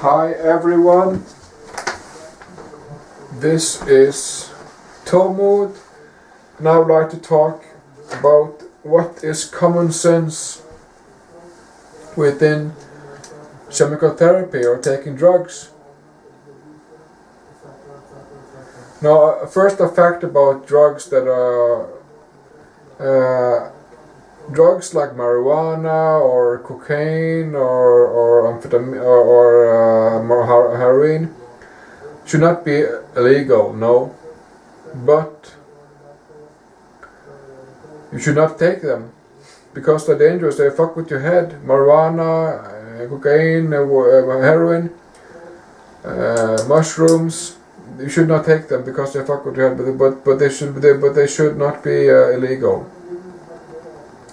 Hi everyone, this is Tormod, and I would like to talk about what is common sense within chemical therapy or taking drugs. Now, first a fact about drugs that are drugs like marijuana or cocaine or amphetamine or heroin should not be illegal, no, but you should not take them because they're dangerous. They fuck with your head. Marijuana, cocaine, heroin, mushrooms. You should not take them because they fuck with your head. But they should not be illegal.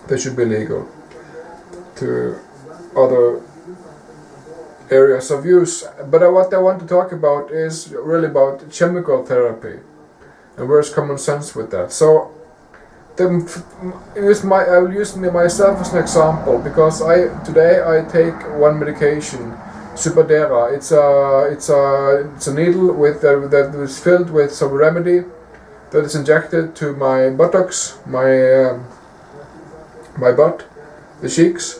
They should be legal to other areas of use. But what I want to talk about is really about chemical therapy and where's common sense with that. So I will use myself as an example because today I take one medication, Superdera. It's a needle that is filled with some remedy that is injected to my buttocks, my butt, the cheeks,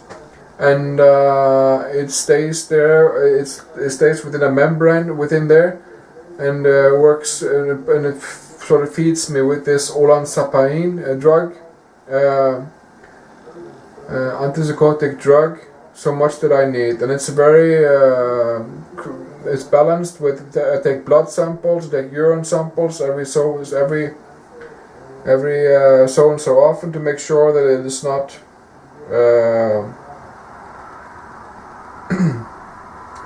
and it stays there. It stays within a membrane within there, and works and it sort of feeds me with this olanzapine drug, antipsychotic drug, so much that I need, and it's very it's balanced with. I take blood samples, I take urine samples every so and so often to make sure that it is not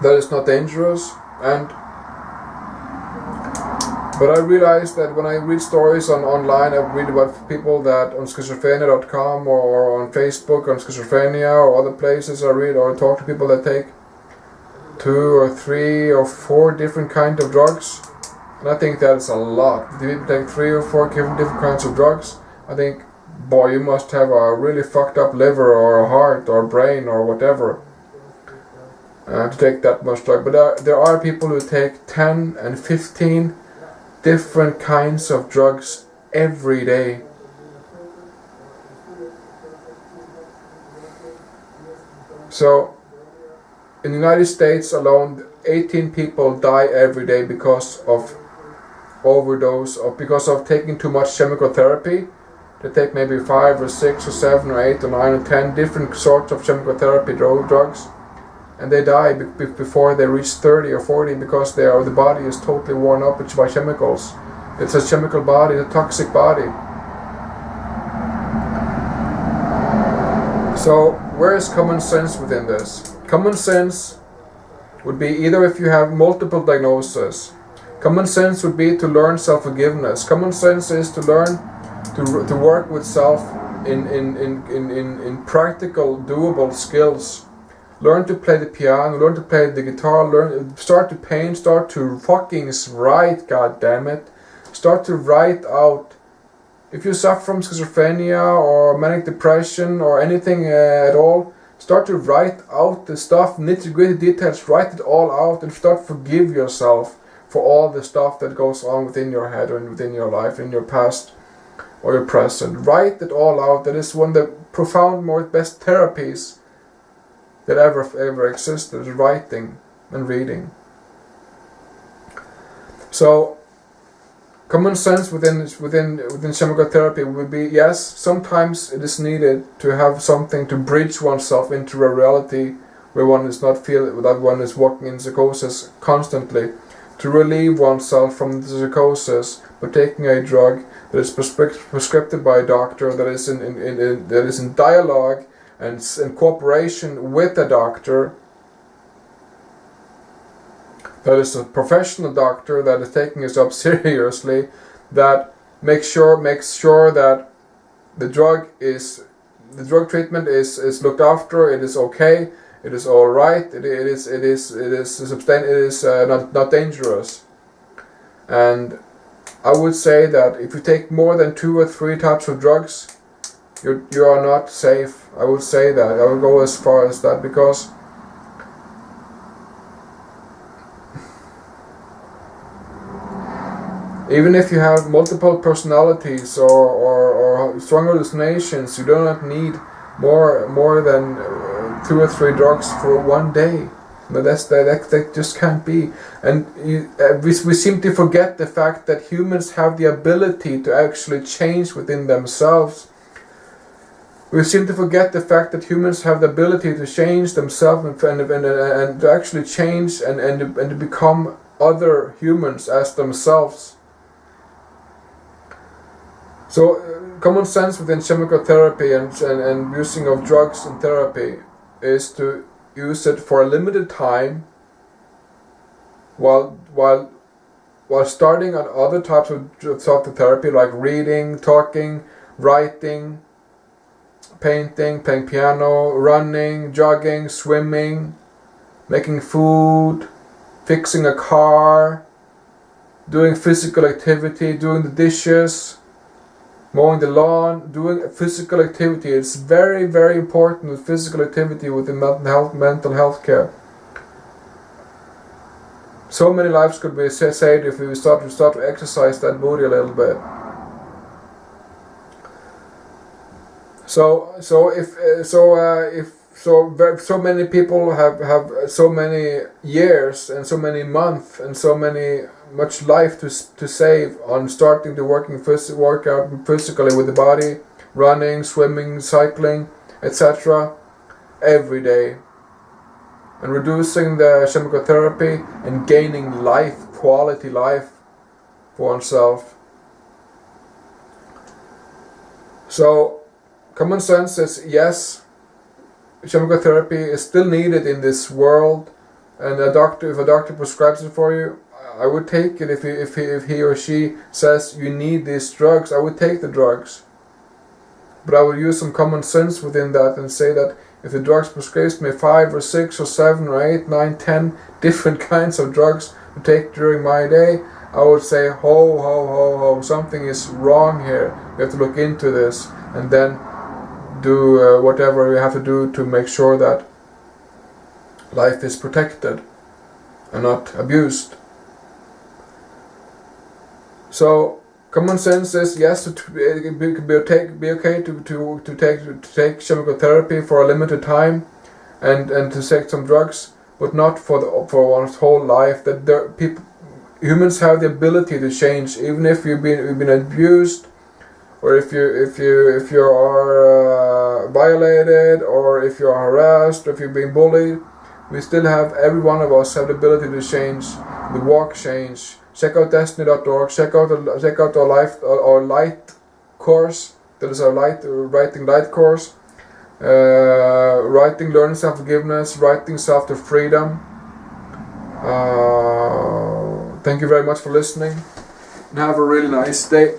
that it's not dangerous. But I realized that when I read stories online, I read about people that on schizophrenia.com or on Facebook on schizophrenia or other places, I read or talk to people that take 2 or 3 or 4 different kinds of drugs. And I think that's a lot. If people take 3 or 4 different kinds of drugs, I think, boy, you must have a really fucked up liver or a heart or brain or whatever to take that much drug. But there are people who take 10 and 15 different kinds of drugs every day. So, in the United States alone, 18 people die every day because of overdose or because of taking too much chemical therapy. They take maybe 5 or 6 or 7 or 8 or 9 or 10 different sorts of chemical therapy drugs, and they die before they reach 30 or 40 because the body is totally worn up by chemicals. It's a chemical body, a toxic body. So where is common sense within this? Common sense would be either if you have multiple diagnoses. Common sense would be to learn self-forgiveness. Common sense is to learn to work with self in practical, doable skills. Learn to play the piano, learn to play the guitar, start to paint, start to fucking write, god damn it. Start to write out. If you suffer from schizophrenia or manic depression or anything at all, start to write out the stuff, nitty-gritty details, write it all out and start to forgive yourself for all the stuff that goes on within your head or within your life, in your past or your present. Write it all out. That is one of the profound, best therapies that ever existed, writing and reading. So, common sense within chemical therapy would be, yes, sometimes it is needed to have something to bridge oneself into a reality where one is not that one is walking in psychosis constantly, to relieve oneself from the psychosis by taking a drug that is prescribed by a doctor, that is in dialogue and in cooperation with a doctor, that is a professional doctor that is taking his job seriously, that makes sure that the drug treatment is looked after, it is okay, it is all right, it is not dangerous. And I would say that if you take more than 2 or 3 types of drugs, you are not safe. I would say that. I would go as far as that, because Even if you have multiple personalities or strong hallucinations, you do not need more than 2 or 3 drugs for one day. No, that just can't be. And we seem to forget the fact that humans have the ability to actually change within themselves. We seem to forget the fact that humans have the ability to change themselves and to actually change and to become other humans as themselves. So common sense within chemotherapy and using of drugs in therapy is to use it for a limited time while starting on other types of therapy like reading, talking, writing, painting, playing piano, running, jogging, swimming, making food, fixing a car, doing physical activity, doing the dishes, mowing the lawn, doing physical activity. It's very, very important with physical activity within mental health care. So many lives could be saved if we start to exercise that body a little bit. So many people have so many years and so many months and so much life to save on starting to work out physically with the body, running, swimming, cycling, etc. every day, and reducing the chemotherapy and gaining quality life for oneself. So common sense says yes, chemotherapy is still needed in this world, and if a doctor prescribes it for you, I would take it. If he or she says you need these drugs, I would take the drugs. But I would use some common sense within that and say that if the drugs prescribes me 5 or 6 or 7 or 8, 9, 10 different kinds of drugs to take during my day, I would say ho, something is wrong here. We have to look into this and then do whatever we have to do to make sure that life is protected and not abused. So common sense is yes, it could be okay to take chemotherapy for a limited time and to take some drugs, but not for one's whole life. That humans have the ability to change, even if you've been abused, or if you are violated, or if you are harassed, or if you're being bullied. We still have, every one of us have the ability to change, the walk change. Check out destiny.org, check out our light course. That is our writing light course. Writing, learning self-forgiveness, writing self to freedom. Thank you very much for listening, and have a really nice day.